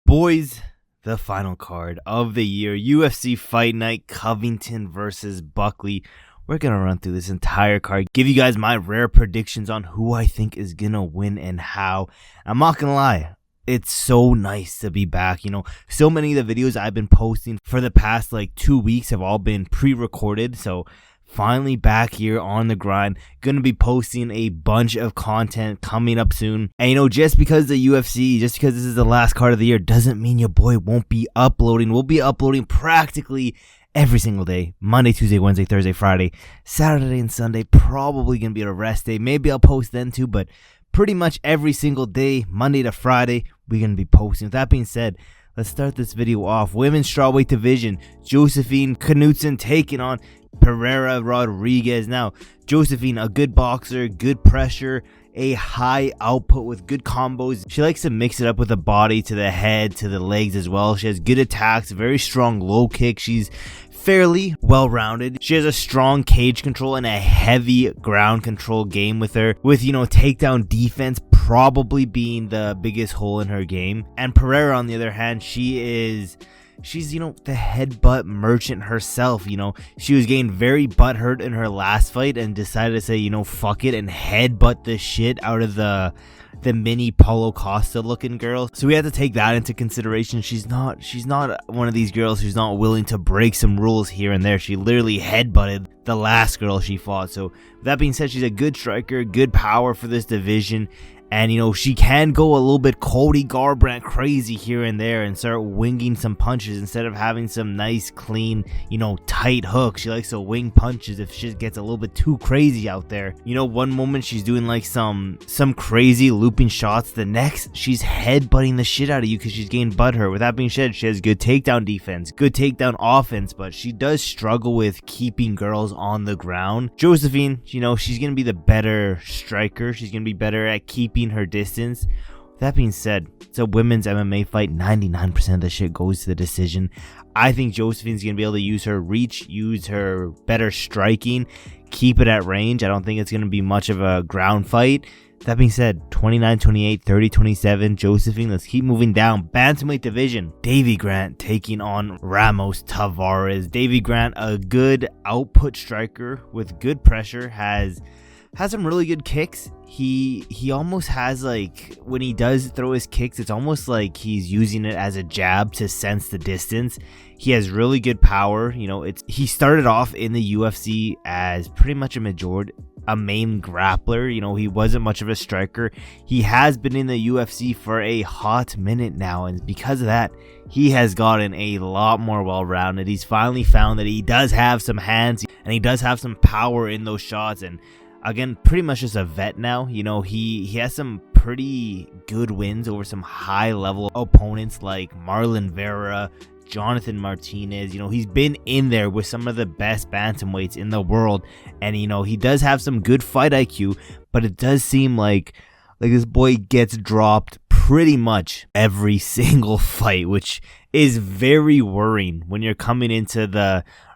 Boys, the final card of the year, UFC Fight Night, Covington versus Buckley. We're going to run through this entire card, give you guys my rare predictions on who I think is going to win and how. I'm not going to lie, it's so nice to be back. So many of the videos I've been posting for the past 2 weeks have all been pre-recorded, so finally back here on the grind. Gonna be posting a bunch of content coming up soon. And just because the UFC, just because this is the last card of the year, doesn't mean your boy won't be uploading. We'll be uploading practically every single day. Monday, Tuesday, Wednesday, Thursday, Friday, Saturday, and Sunday. Probably gonna be a rest day. Maybe I'll post then too, but pretty much every single day, Monday to Friday, we're gonna be posting. With that being said, let's start this video off. Women's strawweight division, Josefine, Knutsson taking on Piera Rodriguez. Now, Josefine, a good boxer, good pressure, a high output with good combos. She likes to mix it up with the body, to the head, to the legs as well. She has good attacks, very strong low kick. She's fairly well-rounded. She has a strong cage control and a heavy ground control game with her, with takedown defense probably being the biggest hole in her game. And Piera, on the other hand, she's the headbutt merchant herself. She was getting very butthurt in her last fight and decided to say, fuck it, and headbutt the shit out of the mini Paulo Costa looking girl. So we have to take that into consideration. She's not one of these girls who's not willing to break some rules here and there. She literally headbutted the last girl she fought. So with that being said, she's a good striker, good power for this division. And, she can go a little bit Cody Garbrandt crazy here and there and start winging some punches instead of having some nice, clean, tight hooks. She likes to wing punches if shit gets a little bit too crazy out there. One moment she's doing some crazy looping shots. The next, she's headbutting the shit out of you because she's getting butthurt. With that being said, she has good takedown defense, good takedown offense, but she does struggle with keeping girls on the ground. Josefine, she's going to be the better striker. She's going to be better at keeping her distance. That being said, it's a women's MMA fight. 99% of the shit goes to the decision. I think Josefine's gonna be able to use her reach, use her better striking, keep it at range. I don't think it's gonna be much of a ground fight. That being said, 29-28, 30-27, Josephine. Let's keep moving down. Bantamweight division, Davey Grant taking on Ramos Taveras. Davey Grant, a good output striker with good pressure, has some really good kicks. He almost has, when he does throw his kicks, it's almost like he's using it as a jab to sense the distance. He has really good power. He started off in the UFC as pretty much a main grappler. He wasn't much of a striker. He has been in the UFC for a hot minute now, and because of that, he has gotten a lot more well-rounded. He's finally found that he does have some hands and he does have some power in those shots. And again, pretty much just a vet now. He has some pretty good wins over some high-level opponents like Marlon Vera, Jonathan Martinez. He's been in there with some of the best bantamweights in the world. And, he does have some good fight IQ, but it does seem like this boy gets dropped pretty much every single fight, which is very worrying when you're coming into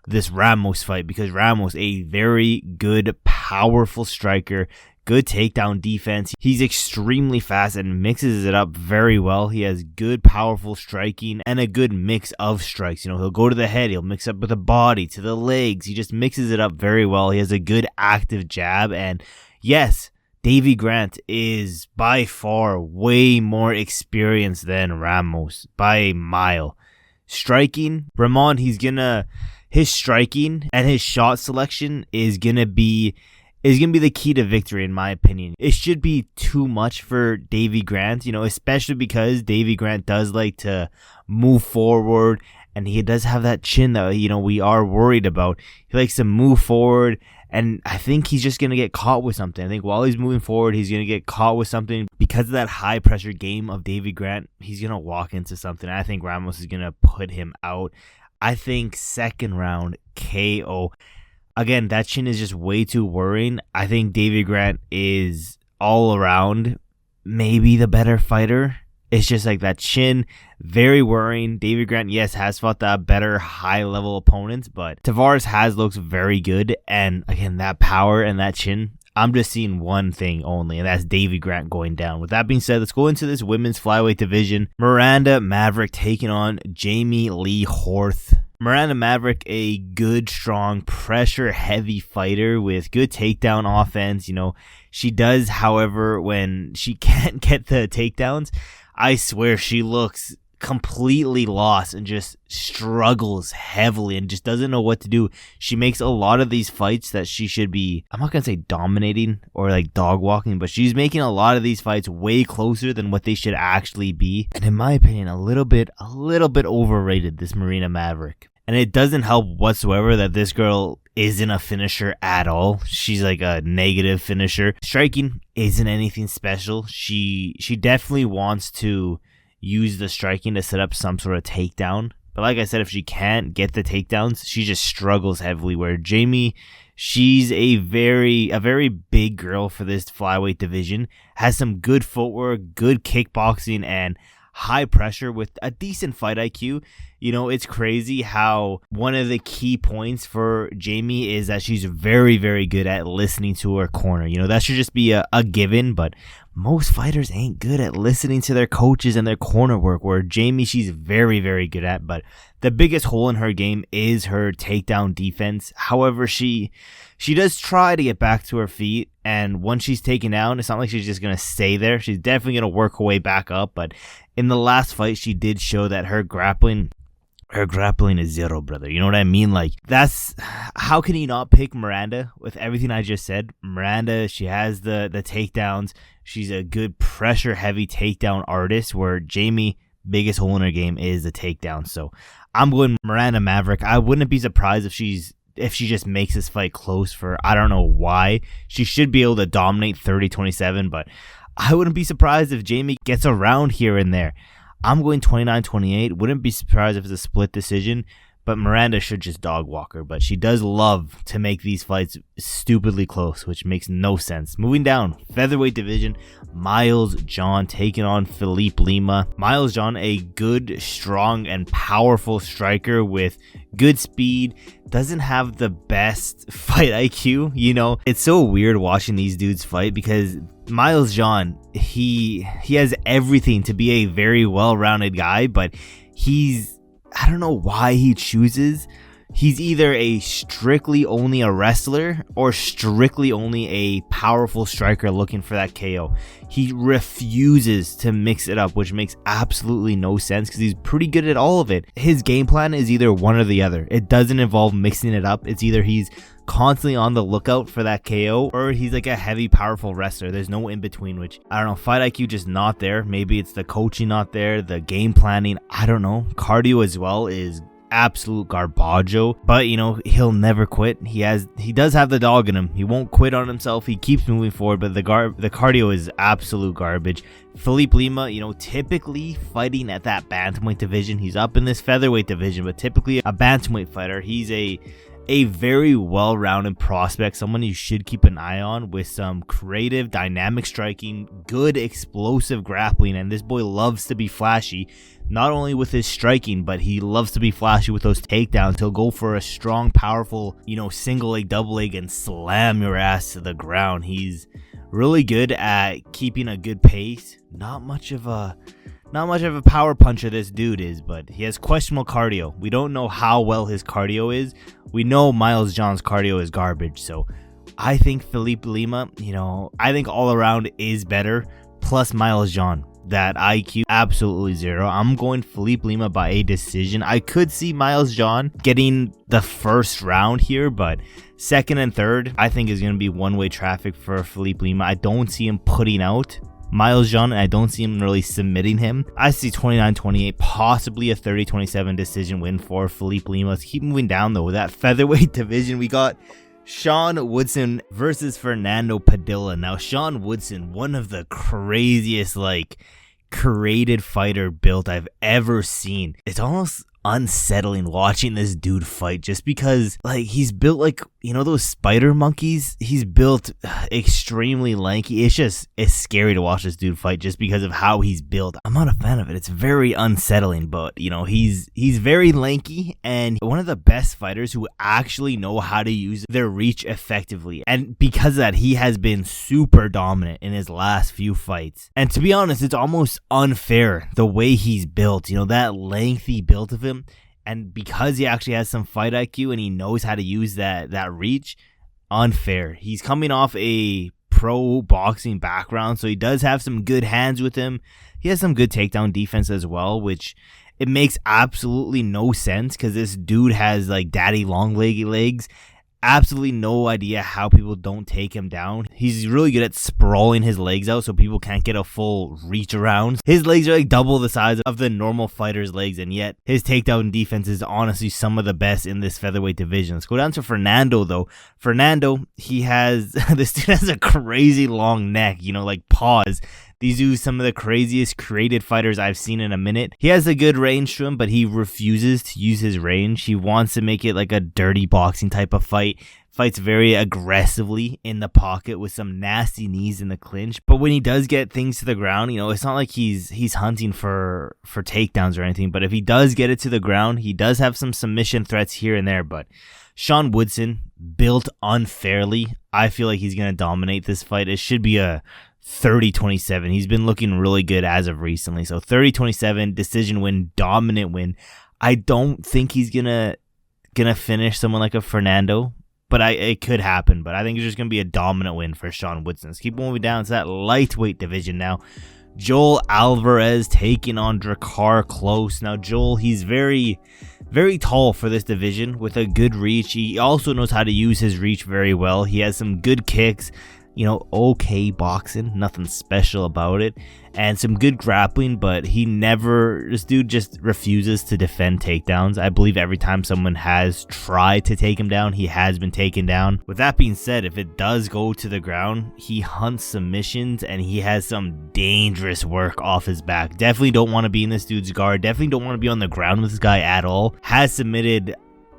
this Ramos fight, because Ramos, a very good, powerful striker, good takedown defense. He's extremely fast and mixes it up very well. He has good, powerful striking and a good mix of strikes. He'll go to the head, he'll mix up with the body, to the legs. He just mixes it up very well. He has a good active jab. And yes, Davey Grant is by far way more experienced than Ramos by a mile. Striking, Ramon, his striking and his shot selection is gonna be the key to victory, in my opinion. It should be too much for Davey Grant, especially because Davey Grant does like to move forward, and he does have that chin that we are worried about. He likes to move forward, and I think he's just gonna get caught with something. I think while he's moving forward, he's gonna get caught with something because of that high pressure game of Davey Grant. He's gonna walk into something. I think Ramos is gonna put him out. I think second round KO. Again, that chin is just way too worrying. I think Davey Grant is all around maybe the better fighter. It's just that chin, very worrying. Davey Grant, yes, has fought the better high-level opponents, but Taveras looks very good. And again, that power and that chin, I'm just seeing one thing only, and that's Davey Grant going down. With that being said, let's go into this women's flyweight division. Miranda Maverick taking on Jamey-Lyn Horth. Miranda Maverick, a good, strong, pressure-heavy fighter with good takedown offense. She does, however, when she can't get the takedowns, I swear she looks completely lost and just struggles heavily and just doesn't know what to do. She makes a lot of these fights that she should be, I'm not gonna say dominating or like dog walking, but she's making a lot of these fights way closer than what they should actually be. And in my opinion, a little bit overrated, this Miranda Maverick. And it doesn't help whatsoever that this girl isn't a finisher at all. She's like a negative finisher. Striking isn't anything special. She definitely wants to use the striking to set up some sort of takedown. But like I said, if she can't get the takedowns, she just struggles heavily. Where Jamey, she's a very big girl for this flyweight division. Has some good footwork, good kickboxing, and high pressure with a decent fight IQ. It's crazy how one of the key points for Jamey is that she's very, very good at listening to her corner. That should just be a given, but most fighters ain't good at listening to their coaches and their corner work, where Jamey, she's very, very good at. But the biggest hole in her game is her takedown defense. However, she does try to get back to her feet, and once she's taken down, it's not like she's just going to stay there. She's definitely going to work her way back up, but in the last fight, she did show that her grappling is zero, brother. You know what I mean? Like, that's, how can you not pick Miranda with everything I just said? Miranda, she has the takedowns. She's a good pressure heavy takedown artist, where Jamey, biggest hole in her game is the takedown. So I'm going Miranda Maverick. I wouldn't be surprised if she just makes this fight close for, I don't know why. She should be able to dominate 30-27, but I wouldn't be surprised if Jamey gets around here and there. I'm going 29-28. Wouldn't be surprised if it's a split decision, but Miranda should just dog walk her. But she does love to make these fights stupidly close, which makes no sense. Moving down, featherweight division, Miles John taking on Felipe Lima. Miles John, a good, strong, and powerful striker with good speed. Doesn't have the best fight IQ. It's so weird watching these dudes fight, because Miles John, he has everything to be a very well-rounded guy, but I don't know why he chooses. He's either a strictly only a wrestler or strictly only a powerful striker looking for that KO. He refuses to mix it up, which makes absolutely no sense because he's pretty good at all of it. His game plan is either one or the other. It doesn't involve mixing it up. It's either he's constantly on the lookout for that KO, or he's like a heavy, powerful wrestler. There's no in between, which I don't know. Fight IQ just not there. Maybe it's the coaching not there, the game planning. I don't know. Cardio as well is absolute garbaggio, but he'll never quit. He does have the dog in him. He won't quit on himself. He keeps moving forward, but the cardio is absolute garbage. Felipe Lima, typically fighting at that bantamweight division. He's up in this featherweight division, but typically a bantamweight fighter. He's a very well-rounded prospect, someone you should keep an eye on, with some creative, dynamic striking, good explosive grappling, and this boy loves to be flashy, not only with his striking, but he loves to be flashy with those takedowns. He'll go for a strong, powerful, single leg, double leg, and slam your ass to the ground. He's really good at keeping a good pace. Not much of a power puncher this dude is, but he has questionable cardio. We don't know how well his cardio is. We know Miles John's cardio is garbage, so I think Felipe Lima, I think all around is better, plus Miles John. That IQ, absolutely zero. I'm going Felipe Lima by a decision. I could see Miles John getting the first round here, but second and third, I think is going to be one-way traffic for Felipe Lima. I don't see him putting out Miles John, and I don't see him really submitting him. I see 29-28, possibly a 30-27 decision win for Felipe Lima. Let's keep moving down, though. That featherweight division, we got Sean Woodson versus Fernando Padilla. Now, Sean Woodson, one of the craziest, created fighter built I've ever seen. It's unsettling watching this dude fight, just because like he's built like, you know, those spider monkeys. He's built extremely lanky. It's scary to watch this dude fight just because of how he's built. I'm not a fan of it. It's very unsettling, but you know, he's very lanky and one of the best fighters who actually know how to use their reach effectively. And because of that, he has been super dominant in his last few fights. And to be honest, it's almost unfair the way he's built, you know, that lengthy build of him. And because he actually has some fight IQ and he knows how to use that reach, unfair. He's coming off a pro boxing background, so he does have some good hands with him. He has some good takedown defense as well, which it makes absolutely no sense because this dude has like daddy long leggy legs. Absolutely no idea how people don't take him down. He's really good at sprawling his legs out so people can't get a full reach around. His legs are like double the size of the normal fighter's legs, and yet his takedown defense is honestly some of the best in this featherweight division. Let's go down to Fernando though. Fernando, he has, this dude has a crazy long neck, you know, like paws. These dudes, some of the craziest created fighters I've seen in a minute. He has a good range to him, but he refuses to use his range. He wants to make it like a dirty boxing type of fight. Fights very aggressively in the pocket with some nasty knees in the clinch. But when he does get things to the ground, you know, it's not like he's hunting for takedowns or anything. But if he does get it to the ground, he does have some submission threats here and there. But Sean Woodson, built unfairly, I feel like he's going to dominate this fight. It should be a 30-27. He's been looking really good as of recently. So 30-27, decision win, dominant win. I don't think he's gonna finish someone like a Fernando, but it could happen. But I think it's just gonna be a dominant win for Sean Woodson. Let's keep moving down to that lightweight division now. Joel Alvarez taking on Drakkar Klose. Now Joel, he's very, very tall for this division with a good reach. He also knows how to use his reach very well. He has some good kicks. You know, okay boxing, nothing special about it, and some good grappling, but this dude just refuses to defend takedowns. I believe every time someone has tried to take him down, he has been taken down. With that being said, if it does go to the ground, he hunts submissions and he has some dangerous work off his back. Definitely don't want to be in this dude's guard. Definitely don't want to be on the ground with this guy at all. Has submitted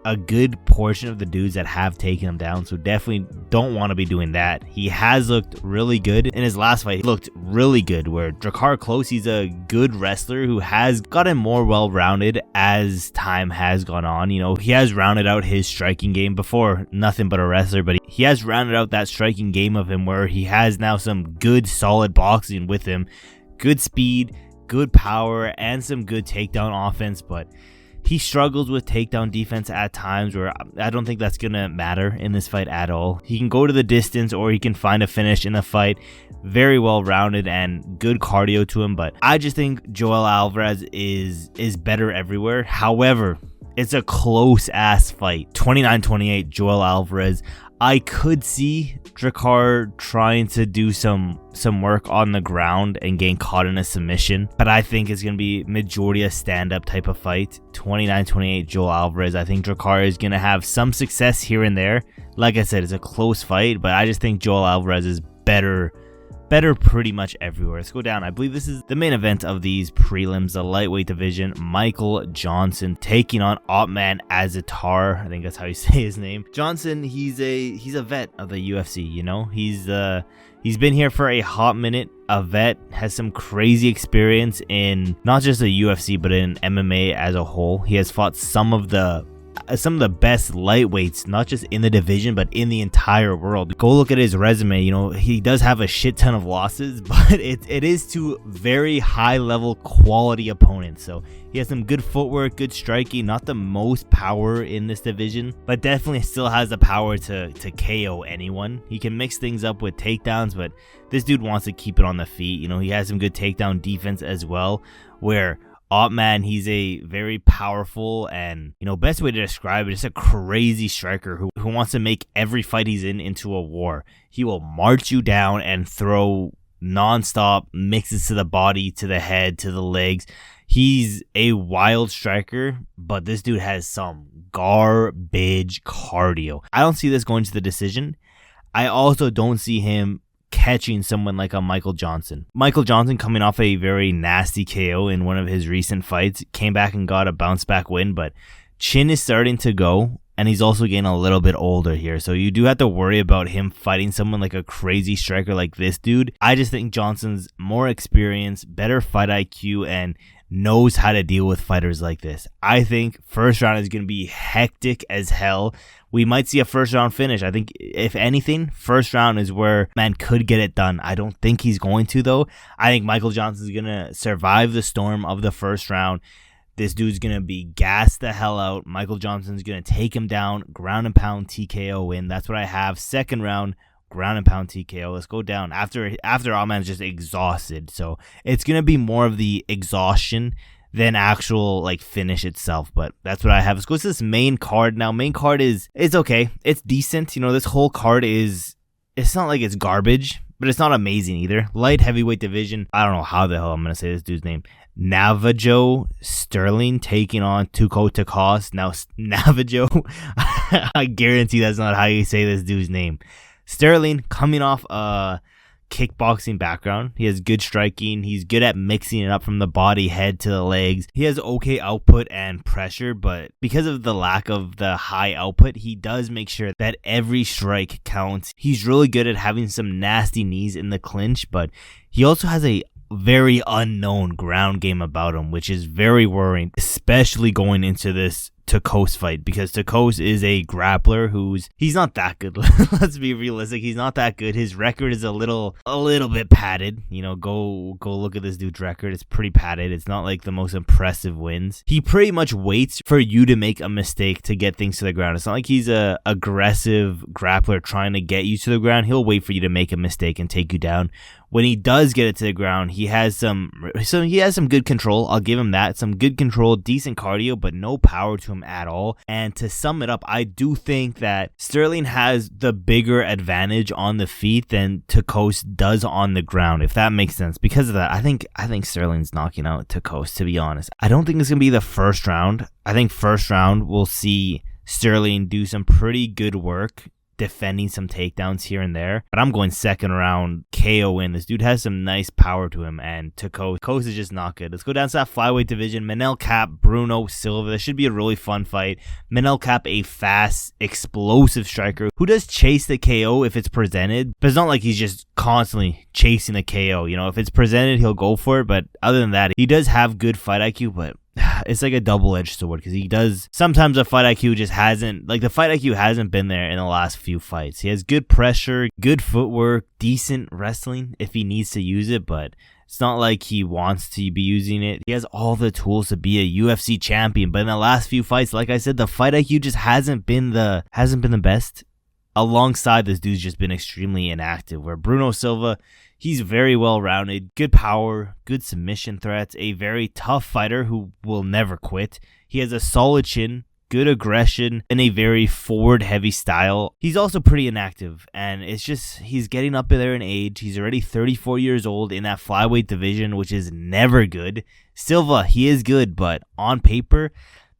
a good portion of the dudes that have taken him down, so definitely don't want to be doing that. He has looked really good in his last fight. He looked really good, where Drakkar Klose, he's a good wrestler who has gotten more well-rounded as time has gone on. You know, he has rounded out his striking game before, nothing but a wrestler, but he has rounded out that striking game of him where he has now some good solid boxing with him, good speed, good power, and some good takedown offense, but he struggles with takedown defense at times, where I don't think that's going to matter in this fight at all. He can go to the distance or he can find a finish in the fight. Very well rounded and good cardio to him, but I just think Joel Alvarez is better everywhere. However, it's a close ass fight. 29-28 Joel Alvarez. I could see Drakkar trying to do some work on the ground and getting caught in a submission, but I think it's going to be majority a stand-up type of fight. 29-28 Joel Alvarez. I think Drakkar is going to have some success here and there. Like I said, it's a close fight, but I just think Joel Alvarez is better pretty much everywhere. Let's go down. I believe this is the main event of these prelims, the lightweight division. Michael Johnson taking on Ottman Azatar. I think that's how you say his name. Johnson, he's a vet of the UFC, you know. He's been here for a hot minute. A vet, has some crazy experience in not just the UFC but in MMA as a whole. He has fought some of the best lightweights, not just in the division but in the entire world. Go look at his resume. You know, he does have a shit ton of losses, but it is to very high level quality opponents. So he has some good footwork, good striking, not the most power in this division, but definitely still has the power to KO anyone. He can mix things up with takedowns, but this dude wants to keep it on the feet. You know, he has some good takedown defense as well, where Ottman, he's a very powerful and, you know, best way to describe it, just a crazy striker who wants to make every fight he's in into a war. He will march you down and throw nonstop mixes to the body, to the head, to the legs. He's a wild striker, but this dude has some garbage cardio. I don't see this going to the decision. I also don't see him catching someone like a Michael Johnson. Michael Johnson, coming off a very nasty KO in one of his recent fights, came back and got a bounce back win, but chin is starting to go, and he's also getting a little bit older here. So you do have to worry about him fighting someone like a crazy striker like this dude. I just think Johnson's more experienced, better fight IQ, and knows how to deal with fighters like this. I think first round is going to be hectic as hell. We might see a first round finish. I think, if anything, first round is where man could get it done. I don't think he's going to, though. I think Michael Johnson's going to survive the storm of the first round. This dude's going to be gassed the hell out. Michael Johnson's going to take him down, ground and pound TKO win. That's what I have. Second round, ground and pound TKO. Let's go down. After all, man's just exhausted. So it's going to be more of the exhaustion than actual like finish itself, but that's what I have. Let's go to this main card now. Main card it's okay. It's decent. You know, this whole card it's not like it's garbage, but it's not amazing either. Light heavyweight division. I don't know how the hell I'm gonna say this dude's name. Navajo Stirling taking on Tuco Tokkos. Now Navajo, I guarantee that's not how you say this dude's name. Stirling coming off kickboxing background. He has good striking. He's good at mixing it up from the body, head to the legs. He has okay output and pressure, but because of the lack of the high output, he does make sure that every strike counts. He's really good at having some nasty knees in the clinch, but he also has a very unknown ground game about him, which is very worrying, especially going into this Tokkos fight, because Tokkos is a grappler he's not that good. Let's be realistic. He's not that good. His record is a little bit padded. You know, go look at this dude's record. It's pretty padded. It's not like the most impressive wins. He pretty much waits for you to make a mistake to get things to the ground. It's not like he's a aggressive grappler trying to get you to the ground. He'll wait for you to make a mistake and take you down. When he does get it to the ground, he has some good control. I'll give him that. Some good control, decent cardio, but no power to him at all. And to sum it up, I do think that Stirling has the bigger advantage on the feet than Tokkos does on the ground, if that makes sense. Because of that, I think Stirling's knocking out Tokkos, to be honest. I don't think it's going to be the first round. I think first round we'll see Stirling do some pretty good work defending some takedowns here and there, but I'm going second round KO win. This dude has some nice power to him, and Tokkos is just not good. Let's go down to that flyweight division. Manel, Kape, Bruno, Silva. This should be a really fun fight. Manel, Kape, a fast, explosive striker who does chase the KO if it's presented, but it's not like he's just constantly chasing the KO. You know, if it's presented, he'll go for it, but other than that, he does have good fight IQ, but it's like a double-edged sword, because he does sometimes the fight IQ just hasn't been there in the last few fights. He has good pressure, good footwork, decent wrestling if he needs to use it, but it's not like he wants to be using it. He has all the tools to be a UFC champion, but in the last few fights, like I said, the fight IQ just hasn't been the best. Alongside, this dude's just been extremely inactive, where Bruno Silva, he's very well-rounded, good power, good submission threats, a very tough fighter who will never quit. He has a solid chin, good aggression, and a very forward-heavy style. He's also pretty inactive, and it's just he's getting up there in age. He's already 34 years old in that flyweight division, which is never good. Silva, he is good, but on paper,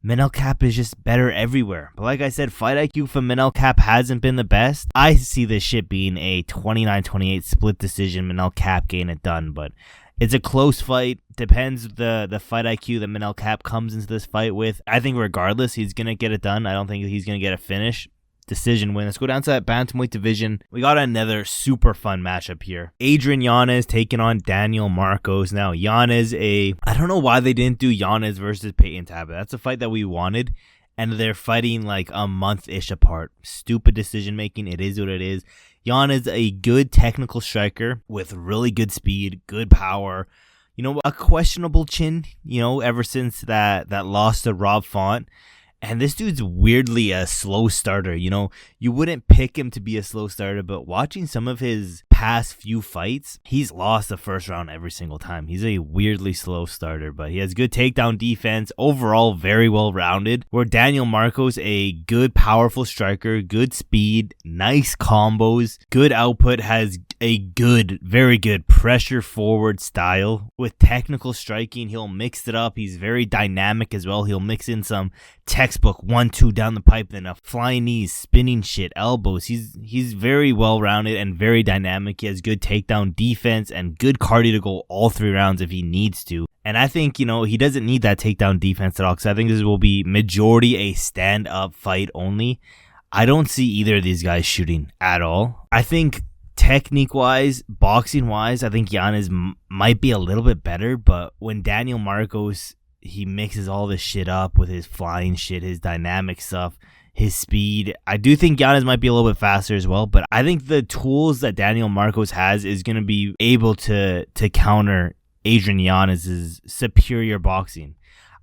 Manel, Kape is just better everywhere. But like I said, fight IQ for Manel, Kape hasn't been the best. I see this shit being a 29-28 split decision. Manel, Kape getting it done, but it's a close fight. Depends the fight IQ that Manel, Kape comes into this fight with. I think regardless, he's going to get it done. I don't think he's going to get a finish. Decision win. Let's go down to that bantamweight division. We got another super fun matchup here. Adrian Yanez taking on Daniel Marcos. Now, Yanez, I don't know why they didn't do Yanez versus Peyton Taveras. That's a fight that we wanted, and they're fighting like a month-ish apart. Stupid decision making. It is what it is. Yanez, a good technical striker with really good speed, good power. You know, a questionable chin, you know, ever since that loss to Rob Font. And this dude's weirdly a slow starter. You know, you wouldn't pick him to be a slow starter, but watching some of his past few fights, he's lost the first round every single time. He's a weirdly slow starter, but he has good takedown defense. Overall, very well-rounded. Where Daniel Marcos, a good, powerful striker, good speed, nice combos, good output, has a good, very good pressure forward style. With technical striking, he'll mix it up. He's very dynamic as well. He'll mix in some textbook 1-2 down the pipe, then a flying knees, spinning shit, elbows. He's very well-rounded and very dynamic. dynamic. He has good takedown defense and good cardio to go all 3 rounds if he needs to. And I think, he doesn't need that takedown defense at all, because I think this will be majority a stand-up fight only. I don't see either of these guys shooting at all. I think technique-wise, boxing-wise, I think Yanez might be a little bit better, but when Daniel Marcos, he mixes all this shit up with his flying shit, his dynamic stuff, his speed, I do think Yanez might be a little bit faster as well, but I think the tools that Daniel Marcos has is going to be able to counter Adrian Yanez's superior boxing.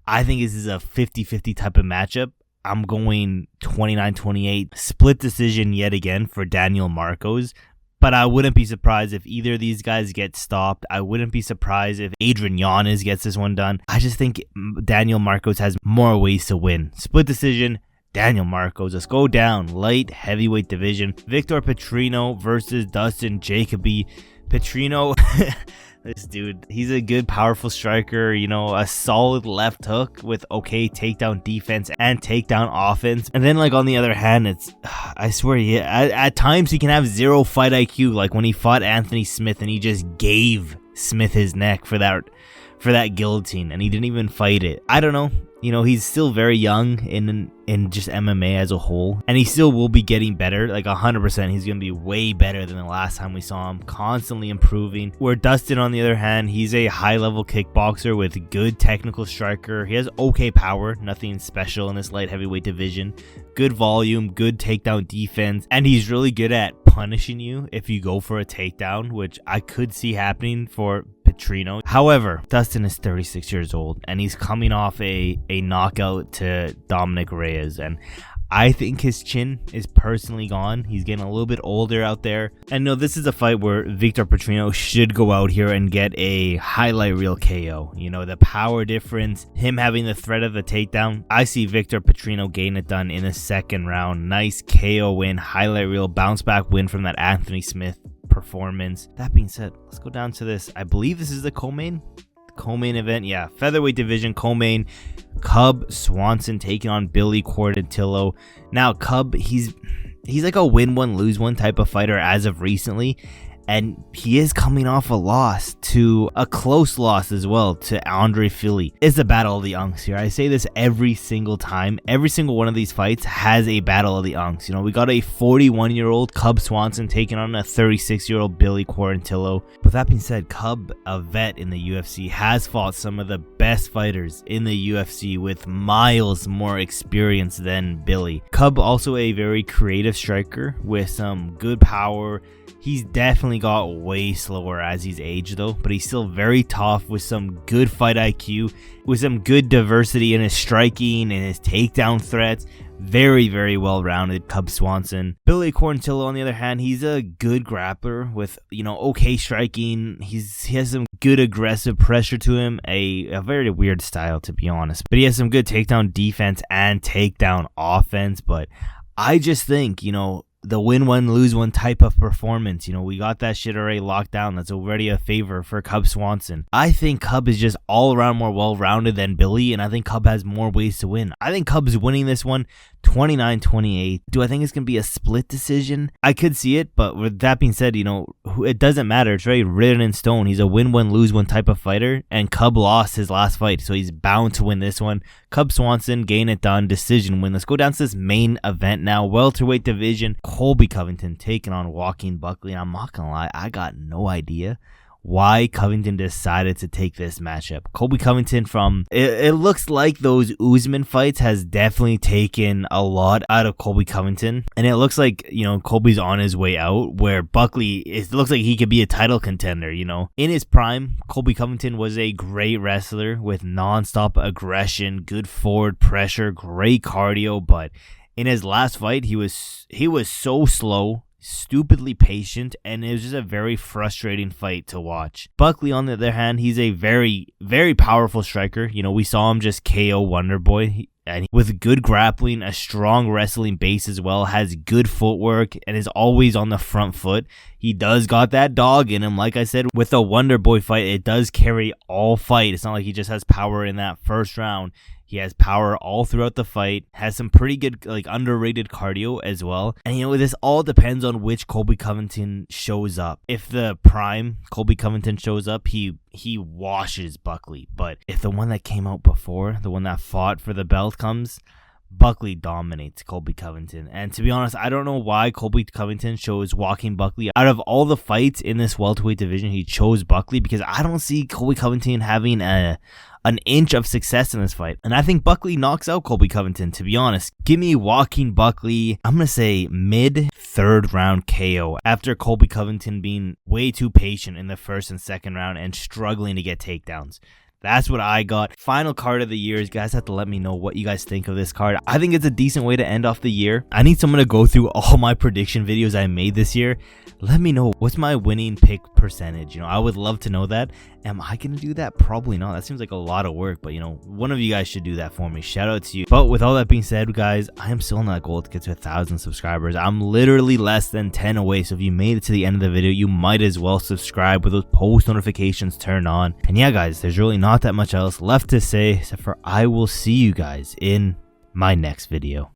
I think this is a 50-50 type of matchup. I'm going 29-28, split decision yet again for Daniel Marcos. But I wouldn't be surprised if either of these guys get stopped. I wouldn't be surprised if Adrian Yanez gets this one done. I just think Daniel Marcos has more ways to win. Split decision, Daniel Marcos. Let's go down. Light heavyweight division. Vitor Petrino versus Dustin Jacoby. Petrino... This dude, he's a good, powerful striker, a solid left hook with okay takedown defense and takedown offense. And then, on the other hand, I swear, at times he can have 0 fight IQ, like when he fought Anthony Smith and he just gave Smith his neck for that guillotine and he didn't even fight it. I don't know. He's still very young in just MMA as a whole, and he still will be getting better. 100%, he's going to be way better than the last time we saw him, constantly improving. Where Dustin, on the other hand, he's a high-level kickboxer with good technical striker. He has okay power, nothing special in this light heavyweight division. Good volume, good takedown defense, and he's really good at punishing you if you go for a takedown, which I could see happening for Petrino. However, Dustin is 36 years old, and he's coming off a knockout to Dominic Reyes, and I think his chin is personally gone. He's getting a little bit older out there. And no, this is a fight where Vitor Petrino should go out here and get a highlight reel KO. The power difference, him having the threat of the takedown. I see Vitor Petrino getting it done in the second round. Nice KO win, highlight reel, bounce back win from that Anthony Smith performance. That being said, let's go down to this. I believe this is the co-main event. Yeah, featherweight division co-main. Cub Swanson taking on Billy Quarantillo. Now Cub, he's like a win one lose one type of fighter as of recently, and he is coming off a close loss as well to Andre Fili. It's a battle of the unks here. I say this every single time. Every single one of these fights has a battle of the unks. We got a 41-year-old Cub Swanson taking on a 36-year-old Billy Quarantillo. With that being said, Cub, a vet in the UFC, has fought some of the best fighters in the UFC with miles more experience than Billy. Cub also a very creative striker with some good power. He's definitely got way slower as he's aged though, but he's still very tough with some good fight IQ, with some good diversity in his striking and his takedown threats. Very, very well-rounded Cub Swanson. Billy Quarantillo, on the other hand, he's a good grappler with, okay striking. He has some good aggressive pressure to him, a very weird style to be honest. But he has some good takedown defense and takedown offense, but I just think, the win one, lose one type of performance. We got that shit already locked down. That's already a favor for Cub Swanson. I think Cub is just all around more well-rounded than Billy, and I think Cub has more ways to win. I think Cub's winning this one 29-28. Do I think it's going to be a split decision? I could see it, but with that being said, it doesn't matter. It's very written in stone. He's a win one, lose one type of fighter, and Cub lost his last fight, so he's bound to win this one. Cub Swanson, getting it done, decision win. Let's go down to this main event now. Welterweight division. Colby Covington taking on Joaquin Buckley. I'm not gonna lie, I got no idea why Covington decided to take this matchup. Colby Covington it looks like those Usman fights has definitely taken a lot out of Colby Covington, and it looks like Colby's on his way out, where Buckley, it looks like he could be a title contender. In his prime, Colby Covington was a great wrestler with non-stop aggression, good forward pressure, great cardio, but in his last fight, he was so slow, stupidly patient, and it was just a very frustrating fight to watch. Buckley, on the other hand, he's a very, very powerful striker. We saw him just KO Wonderboy, and with good grappling, a strong wrestling base as well, has good footwork, and is always on the front foot. He does got that dog in him. Like I said, with the Wonderboy fight, it does carry all fight. It's not like he just has power in that first round. He has power all throughout the fight, has some pretty good, like, underrated cardio as well. And, you know, this all depends on which Colby Covington shows up. If the prime Colby Covington shows up, he washes Buckley. But if the one that came out before, the one that fought for the belt comes, Buckley dominates Colby Covington. And to be honest, I don't know why Colby Covington chose Joaquin Buckley. Out of all the fights in this welterweight division, he chose Buckley because I don't see Colby Covington having an inch of success in this fight. And I think Buckley knocks out Colby Covington, to be honest. Give me Joaquin Buckley, I'm going to say mid-third round KO after Colby Covington being way too patient in the first and second round and struggling to get takedowns. That's what I got. Final card of the year. You guys have to let me know what you guys think of this card. I think it's a decent way to end off the year. I need someone to go through all my prediction videos I made this year. Let me know what's my winning pick percentage. You know, I would love to know that. Am I going to do that? Probably not. That seems like a lot of work, but you know, one of you guys should do that for me. Shout out to you. But with all that being said, guys, I am still on that goal to get to 1,000 subscribers. I'm literally less than 10 away. So if you made it to the end of the video, you might as well subscribe with those post notifications turned on. And yeah, guys, there's really not that much else left to say, except for I will see you guys in my next video.